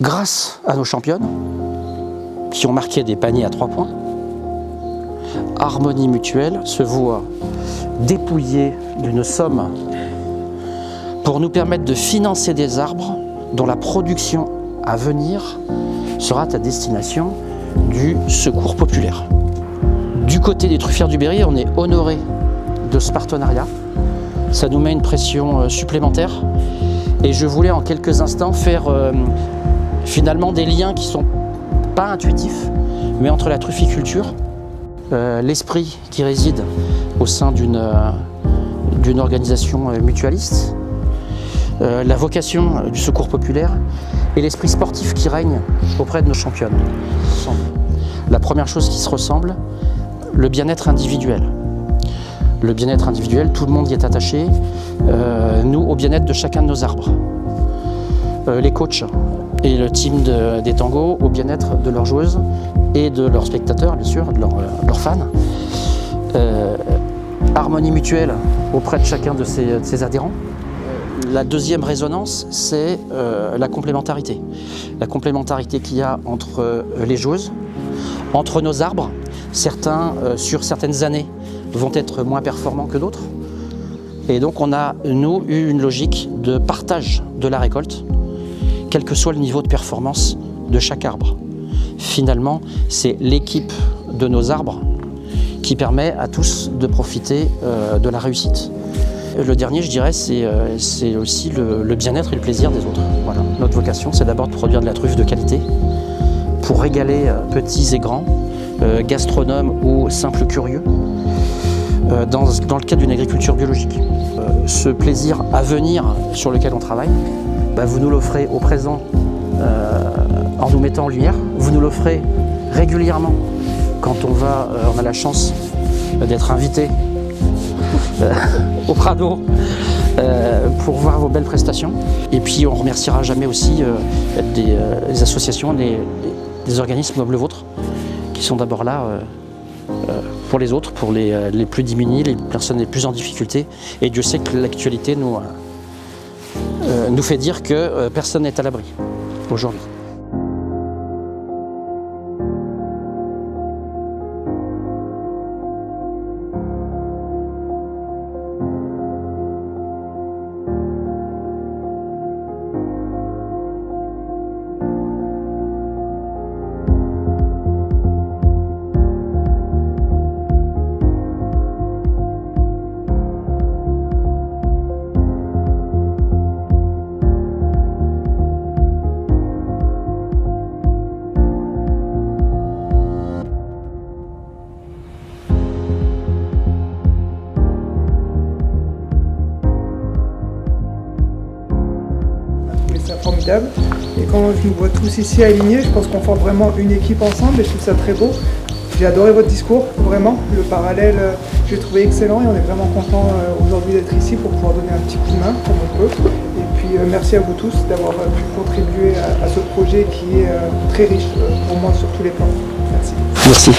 Grâce à nos championnes, qui ont marqué des paniers à 3 points, Harmonie Mutuelle se voit dépouillée d'une somme pour nous permettre de financer des arbres dont la production à venir sera à destination du secours populaire. Du côté des truffières du Berry, on est honoré de ce partenariat. Ça nous met une pression supplémentaire et je voulais en quelques instants faire finalement des liens qui ne sont pas intuitifs, mais entre la trufficulture, l'esprit qui réside au sein d'une organisation mutualiste, la vocation du secours populaire et l'esprit sportif qui règne auprès de nos championnes. La première chose qui se ressemble, le bien-être individuel. Le bien-être individuel, tout le monde y est attaché, nous au bien-être de chacun de nos arbres. Les coachs et le team des tangos au bien-être de leurs joueuses et de leurs spectateurs, bien sûr, de leurs fans. Harmonie mutuelle auprès de chacun de ses adhérents. La deuxième résonance, c'est la complémentarité. La complémentarité qu'il y a entre les joueuses, entre nos arbres. Certains, sur certaines années, vont être moins performants que d'autres. Et donc on a, nous, eu une logique de partage de la récolte, quel que soit le niveau de performance de chaque arbre. Finalement, c'est l'équipe de nos arbres qui permet à tous de profiter de la réussite. Le dernier, je dirais, c'est aussi le bien-être et le plaisir des autres. Voilà. Notre vocation, c'est d'abord de produire de la truffe de qualité pour régaler petits et grands, gastronomes ou simples curieux, dans le cadre d'une agriculture biologique. Ce plaisir à venir sur lequel on travaille, vous nous l'offrez au présent en nous mettant en lumière, vous nous l'offrez régulièrement quand on a la chance d'être invité au Prado pour voir vos belles prestations. Et puis on remerciera jamais aussi des associations, des organismes comme le vôtre, qui sont d'abord là pour les autres, pour les plus démunis, les personnes les plus en difficulté. Et Dieu sait que l'actualité nous fait dire que personne n'est à l'abri aujourd'hui. Formidable, et quand je nous vois tous ici alignés, je pense qu'on forme vraiment une équipe ensemble et je trouve ça très beau. J'ai adoré votre discours, vraiment, le parallèle j'ai trouvé excellent et on est vraiment content aujourd'hui d'être ici pour pouvoir donner un petit coup de main comme on peut. Et puis merci à vous tous d'avoir pu contribuer à ce projet qui est très riche pour moi sur tous les plans. Merci. Merci.